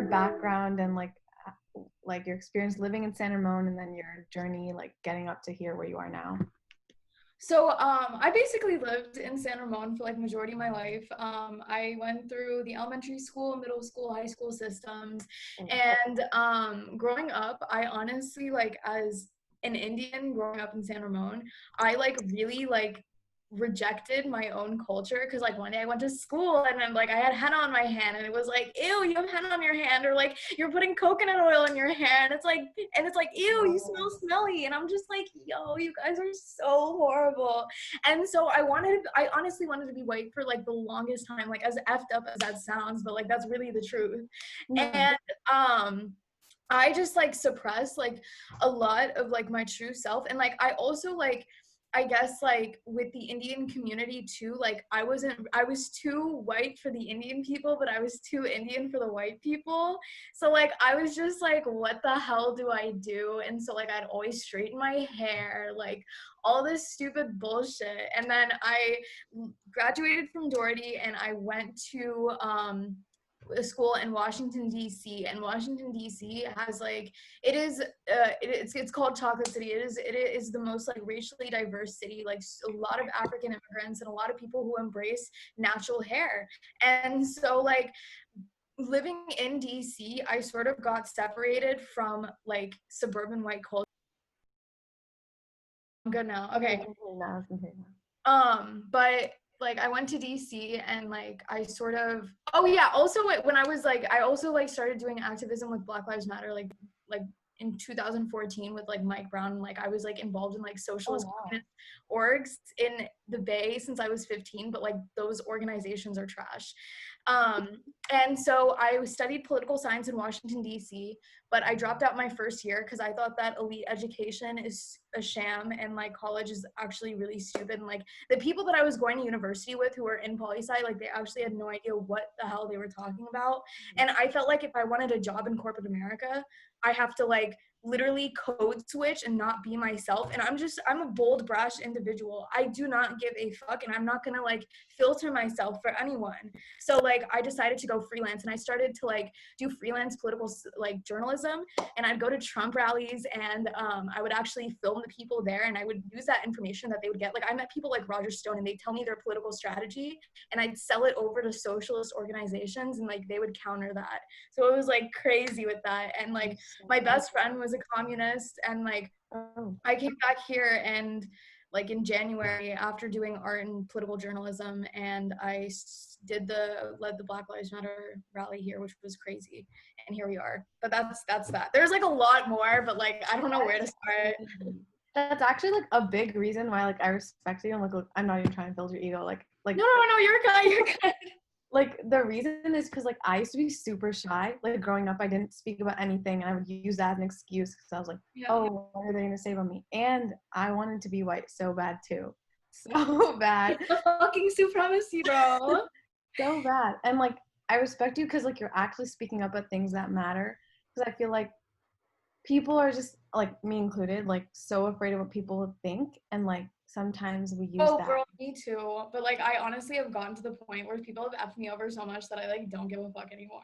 your background and like your experience living in San Ramon, and then your journey like getting up to here where you are now. So I basically lived in San Ramon for like majority of my life. I went through the elementary school, middle school, high school systems, and growing up, I honestly like as an Indian growing up in San Ramon, I like really like rejected my own culture because like one day I went to school and then like I had henna on my hand and it was like, ew, you have henna on your hand, or like you're putting coconut oil in your hair and it's like ew, you smell smelly, and I'm just like, yo, you guys are so horrible. And so I honestly wanted to be white for like the longest time, like as effed up as that sounds, but like that's really the truth. And I just like suppressed like a lot of like my true self, and like I also like I guess like with the Indian community too, like I was too white for the Indian people, but I was too Indian for the white people. So like I was just like, what the hell do I do? And so like I'd always straighten my hair, like all this stupid bullshit. And then I graduated from Doherty and I went to a school in Washington D.C. and Washington D.C. has like it's called Chocolate City. It is the most like racially diverse city, like a lot of African immigrants and a lot of people who embrace natural hair. And so like living in DC, I sort of got separated from like suburban white culture. I'm good now. Okay. But like I went to DC and like I sort of also when I was like I also like started doing activism with Black Lives Matter like in 2014 with like Mike Brown. Like I was like involved in like socialist orgs in the Bay since I was 15, but like those organizations are trash. And so I studied political science in Washington, D.C., but I dropped out my first year because I thought that elite education is a sham and like college is actually really stupid. And like the people that I was going to university with who were in poli-sci, like they actually had no idea what the hell they were talking about. And I felt like if I wanted a job in corporate America, I have to like literally code switch and not be myself. And I'm a bold, brash individual. I do not give a fuck, and I'm not gonna like filter myself for anyone. So like I decided to go freelance, and I started to like do freelance political like journalism, and I'd go to Trump rallies, and I would actually film the people there, and I would use that information that they would get. Like I met people like Roger Stone, and they tell me their political strategy, and I'd sell it over to socialist organizations, and like they would counter that. So it was like crazy with that. And like my best friend was a communist, and like I came back here and like in January after doing art and political journalism, and I led the Black Lives Matter rally here, which was crazy. And here we are. But that's that. There's like a lot more, but like I don't know where to start. That's actually like a big reason why like I respect you, and like I'm not even trying to build your ego. Like no, you're good. Like the reason is because like I used to be super shy. Like growing up, I didn't speak about anything, and I would use that as an excuse because I was like, oh, what are they gonna say about me? And I wanted to be white so bad too, so bad. It's the fucking supremacy, bro. So bad. And like I respect you because like you're actually speaking up at things that matter. Because I feel like people are just like me included, like so afraid of what people think, and like sometimes we use that. Girl, me too. But like I honestly have gotten to the point where people have effed me over so much that I like don't give a fuck anymore.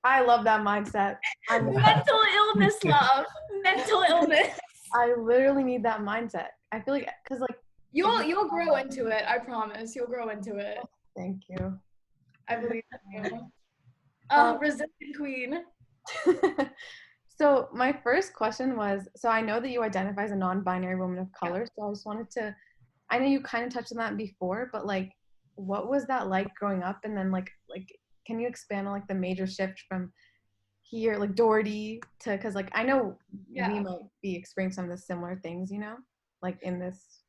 I love that mindset. Mental illness, love. Mental illness. I literally need that mindset. I feel like because like you'll grow into it. I promise. You'll grow into it. Thank you. I believe in you. Resistant queen. So my first question was, so I know that you identify as a non-binary woman of color, so I just wanted to, I know you kind of touched on that before, but like, what was that like growing up? And then like, can you expand on like the major shift from here, like Doherty to, because like, I know we might be experiencing some of the similar things, you know, like in this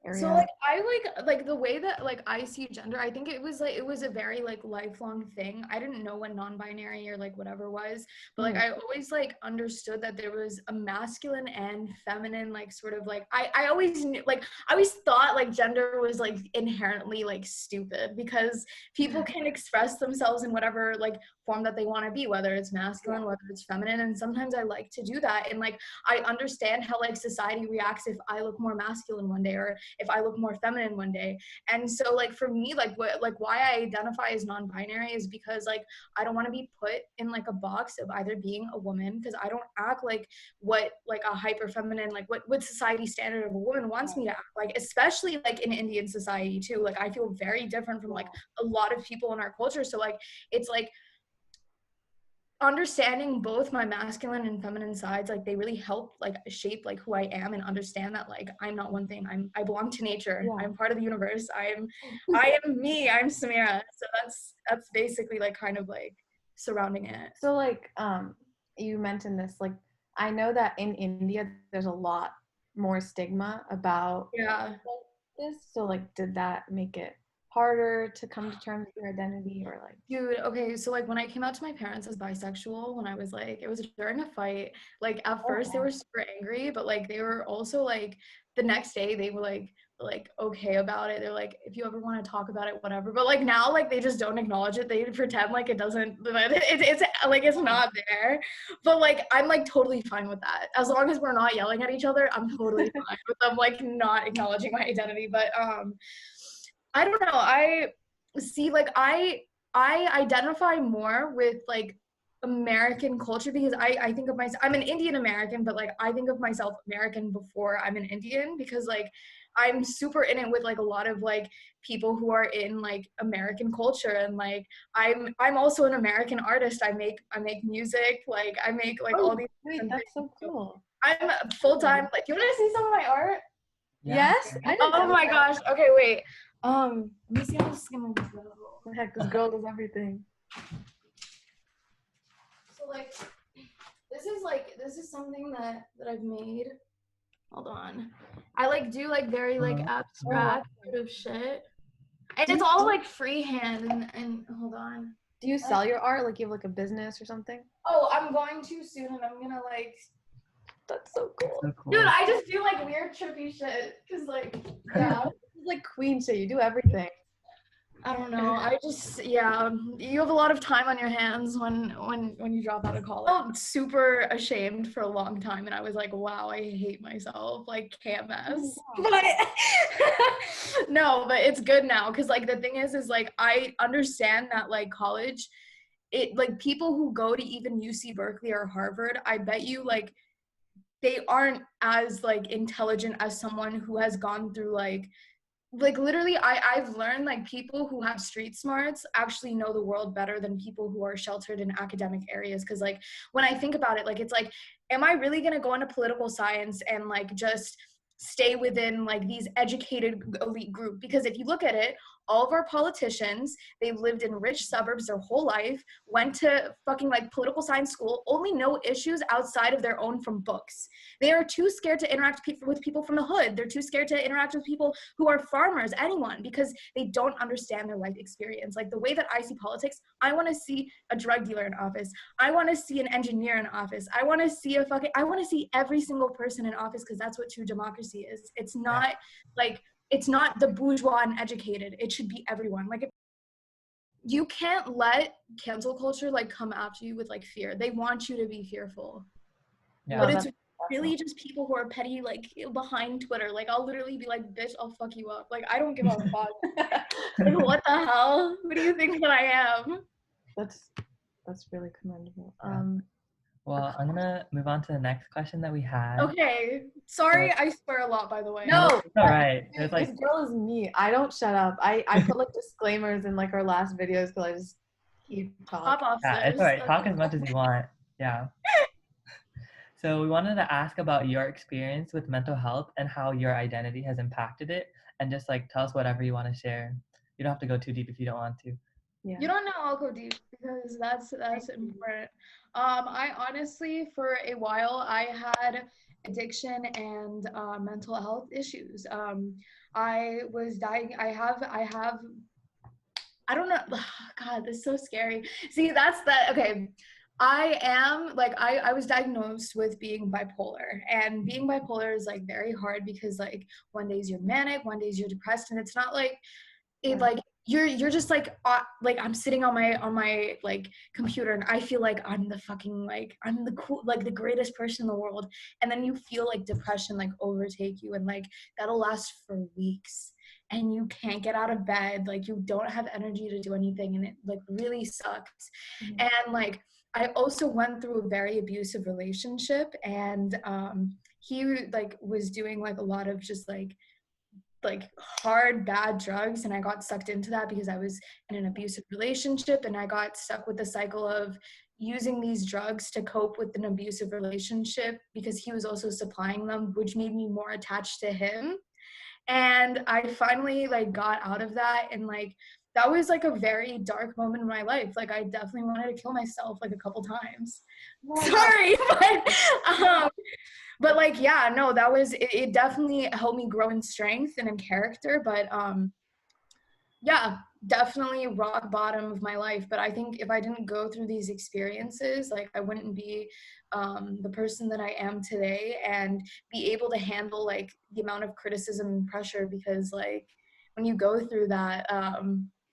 area. So like I like the way that like I see gender, I think it was a very like lifelong thing. I didn't know what non-binary or like whatever was, but like I always like understood that there was a masculine and feminine like sort of like I always knew, like I always thought like gender was like inherently like stupid because people can express themselves in whatever like form that they want to be, whether it's masculine, whether it's feminine, and sometimes I like to do that. And like I understand how like society reacts if I look more masculine one day, or if I look more feminine one day. And so like for me, like why I identify as non-binary is because like I don't want to be put in like a box of either being a woman, because I don't act like what like a hyper feminine, like what society standard of a woman wants me to act like, especially like in Indian society too. Like I feel very different from like a lot of people in our culture. So like it's like understanding both my masculine and feminine sides, like they really help like shape like who I am, and understand that like I'm not one thing. I belong to nature. I'm part of the universe. I am me. I'm Sameera. So that's basically like kind of like surrounding it. So like you mentioned this, like I know that in India there's a lot more stigma about this. So like did that make it harder to come to terms with your identity, or like? Dude, okay, so like when I came out to my parents as bisexual, when I was like, it was during a fight, like at first they were super angry, but like they were also like the next day they were like okay about it. They're like, if you ever want to talk about it, whatever. But like now, like they just don't acknowledge it. They pretend like it doesn't, it's like it's not there. But like I'm like totally fine with that. As long as we're not yelling at each other, I'm totally fine with them like not acknowledging my identity. But I don't know. I see like I identify more with like American culture, because I think of myself, I'm an Indian American, but like I think of myself American before I'm an Indian, because like I'm super in it with like a lot of like people who are in like American culture, and like I'm also an American artist. I make music, like I make like all these Wait, that's so cool. I'm full-time. Like, do you want to see some of my art? Yes. Oh my gosh. Okay, wait. Let me see how this is gonna go. What the heck, this girl does everything. So like this is something that I've made. Hold on. I like do like very like abstract sort of shit. And it's all like freehand, and hold on. Do you sell your art? Like you have like a business or something? Oh, I'm going to soon, and I'm gonna like. That's so cool. Dude, I just do like weird trippy shit, cause like like queen shit. You do everything. I don't know. I just you have a lot of time on your hands when you drop out of college. I felt super ashamed for a long time, and I was like, wow, I hate myself. Like can't mess. But no, but it's good now, because like the thing is like I understand that like college, it like people who go to even UC Berkeley or Harvard, I bet you like they aren't as like intelligent as someone who has gone through like literally I've learned like people who have street smarts actually know the world better than people who are sheltered in academic areas. Because like when I think about it, like it's like, am I really going to go into political science and like just stay within like these educated elite group? Because if you look at it, all of our politicians, they lived in rich suburbs their whole life, went to fucking like political science school, only know issues outside of their own from books. They are too scared to interact with people from the hood. They're too scared to interact with people who are farmers, anyone, because they don't understand their life experience. Like the way that I see politics, I want to see a drug dealer in office. I want to see an engineer in office. I want to see every single person in office, because that's what true democracy is. It's not like, it's not the bourgeois and educated. It should be everyone. Like, you can't let cancel culture like come after you with like fear. They want you to be fearful. Yeah. But it's really just people who are petty, like behind Twitter. Like I'll literally be like, bitch, I'll fuck you up. Like I don't give a fuck. Like what the hell? Who do you think that I am? That's really commendable. Well, I'm gonna move on to the next question that we had. Okay. Sorry, I swear a lot, by the way. No, it's all right. It's like, this girl is me. I don't shut up. I put like disclaimers in like our last videos because I just keep talking. Yeah, it's all right. Talk as much as you want. Yeah. So we wanted to ask about your experience with mental health and how your identity has impacted it, and just like tell us whatever you want to share. You don't have to go too deep if you don't want to. Yeah. You don't know, I'll go deep, because that's important. I honestly, for a while, I had addiction and mental health issues. I was dying. I don't know. God, this is so scary. See, okay. I was diagnosed with being bipolar, and being bipolar is like very hard, because like one days you're manic, one days you're depressed, and it's not like it like you're just like I'm sitting on my like computer and I feel like I'm the fucking like I'm the cool like the greatest person in the world, and then you feel like depression like overtake you, and like that'll last for weeks, and you can't get out of bed, like you don't have energy to do anything, and it like really sucks. And like I also went through a very abusive relationship, and he like was doing like a lot of just like hard bad drugs, and I got sucked into that because I was in an abusive relationship, and I got stuck with the cycle of using these drugs to cope with an abusive relationship because he was also supplying them, which made me more attached to him. And I finally like got out of that, and like that was like a very dark moment in my life. Like I definitely wanted to kill myself like a couple times. Sorry, but like yeah, no, that was it definitely helped me grow in strength and in character. But yeah, definitely rock bottom of my life. But I think if I didn't go through these experiences, like I wouldn't be the person that I am today, and be able to handle like the amount of criticism and pressure, because like when you go through that,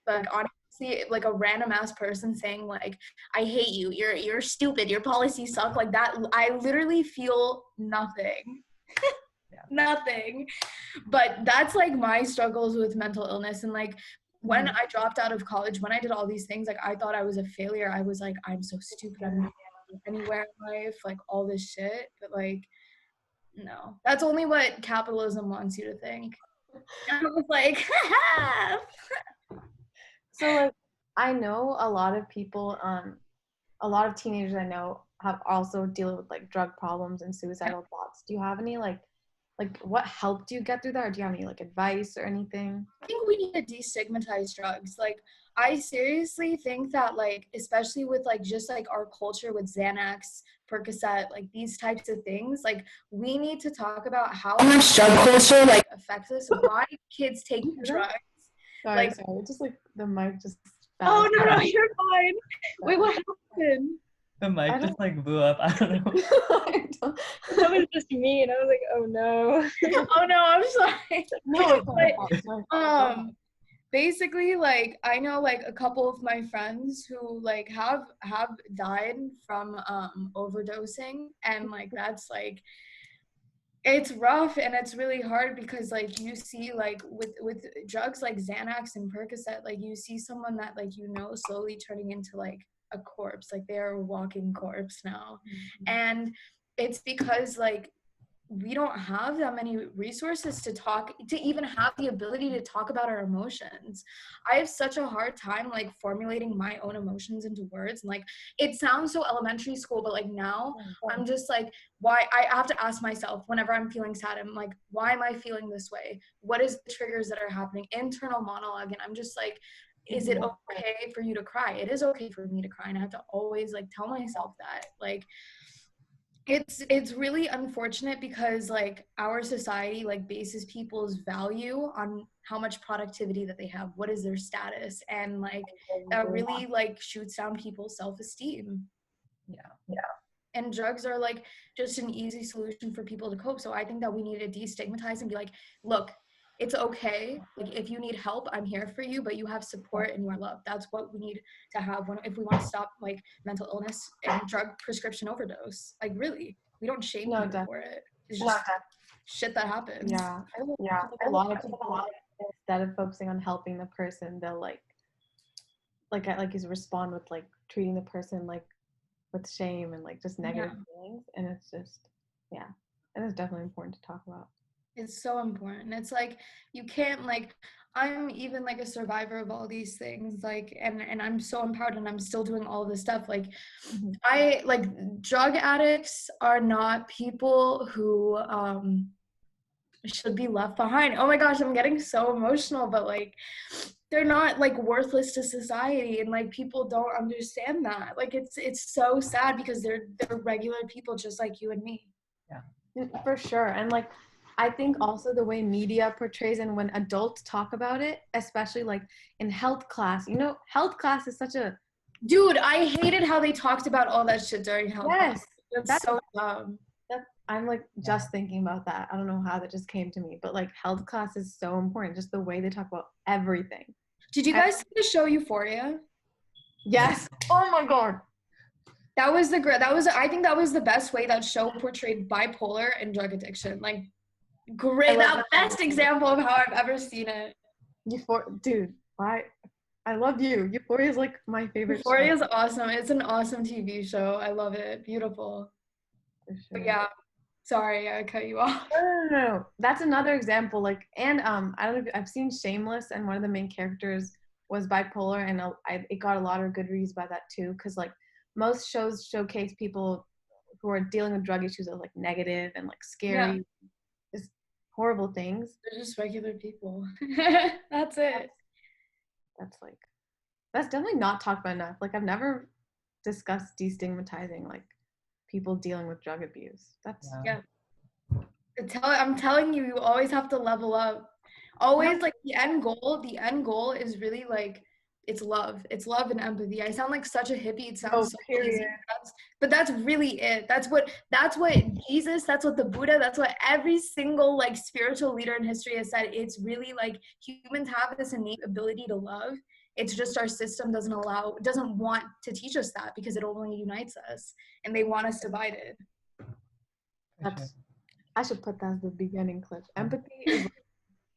like honestly, like a random ass person saying like, I hate you, you're stupid, your policies suck, like that, I literally feel nothing. Nothing. But that's like my struggles with mental illness. And like when I dropped out of college, when I did all these things, like I thought I was a failure. I was like, I'm so stupid, I'm not anywhere in life, like all this shit. But like, no, that's only what capitalism wants you to think. And I was like, So like I know a lot of people, a lot of teenagers I know have also dealing with like drug problems and suicidal thoughts. Do you have any like what helped you get through that, or do you have any like advice or anything? I think we need to destigmatize drugs. Like I seriously think that like, especially with like just like our culture with Xanax, Percocet, like these types of things, like we need to talk about how much drug culture like affects us, why kids take drugs. Sorry, just like the mic just oh no, you're fine. Wait, what happened? The mic just like blew up. I don't know. That was just me, and I was like, oh no. Oh no, I'm sorry. No, but, basically, like I know like a couple of my friends who like have died from overdosing, and like that's like it's rough, and it's really hard because like you see like with drugs like Xanax and Percocet, like you see someone that like slowly turning into like a corpse, like they're a walking corpse now. And it's because like we don't have that many resources to even have the ability to talk about our emotions. I have such a hard time like formulating my own emotions into words, and like it sounds so elementary school, but like now I'm just like, why I have to ask myself whenever I'm feeling sad, I'm like, why am I feeling this way? What is the triggers that are happening? Internal monologue. And I'm just like, is it okay for you to cry? It is okay for me to cry, and I have to always like tell myself that. Like it's really unfortunate because like our society like bases people's value on how much productivity that they have, what is their status, and like that really like shoots down people's self-esteem. And drugs are like just an easy solution for people to cope. So I think that we need to destigmatize and be like, look, it's okay. Like if you need help, I'm here for you, but you have support and you are loved. That's what we need to have if we want to stop like mental illness and drug prescription overdose. Like really, we don't shame people for it. It's just shit that happens. Yeah. A lot of people, instead of focusing on helping the person, they'll like you respond with like treating the person like with shame and like just negative feelings, and it's just and it's definitely important to talk about. It's so important. It's like you can't like, I'm even like a survivor of all these things, like and I'm so empowered, and I'm still doing all this stuff. Like I like drug addicts are not people who should be left behind. Oh my gosh, I'm getting so emotional, but like they're not like worthless to society, and like people don't understand that. Like it's so sad because they're regular people just like you and me. Yeah, for sure. And like I think also the way media portrays, and when adults talk about it, especially like in health class, health class is such a dude, I hated how they talked about all that shit during health class. That's so dumb. I'm like just thinking about that. I don't know how that just came to me, but like health class is so important, just the way they talk about everything. Did you guys see the show Euphoria? Yes. Oh my god. That was I think that was the best way that show portrayed bipolar and drug addiction. Like, great, that best example of how I've ever seen it. Dude, I love you. Euphoria is like my favorite Euphoria show. is awesome. It's an awesome TV show. I love it. Beautiful. For sure. But yeah, sorry, I cut you off. No. That's another example. Like, and I don't know if I've seen Shameless, and one of the main characters was bipolar, and it got a lot of good reviews by that too, because like most shows showcase people who are dealing with drug issues as like negative and like scary, just horrible things. They're just regular people. That's it. That's definitely not talked about enough. Like, I've never discussed destigmatizing like people dealing with drug abuse. I'm telling you, you always have to level up. Always, like, the end goal is really like, it's love and empathy. I sound like such a hippie. It sounds so crazy, but that's really it. That's what Jesus, that's what the Buddha, that's what every single like spiritual leader in history has said. It's really like humans have this innate ability to love. It's just our system doesn't want to teach us that, because it only unites us, and they want us divided. I should put that as the beginning clip. Empathy is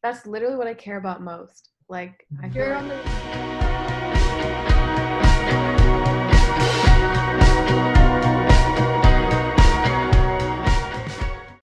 that's literally what I care about most. Like, I feel like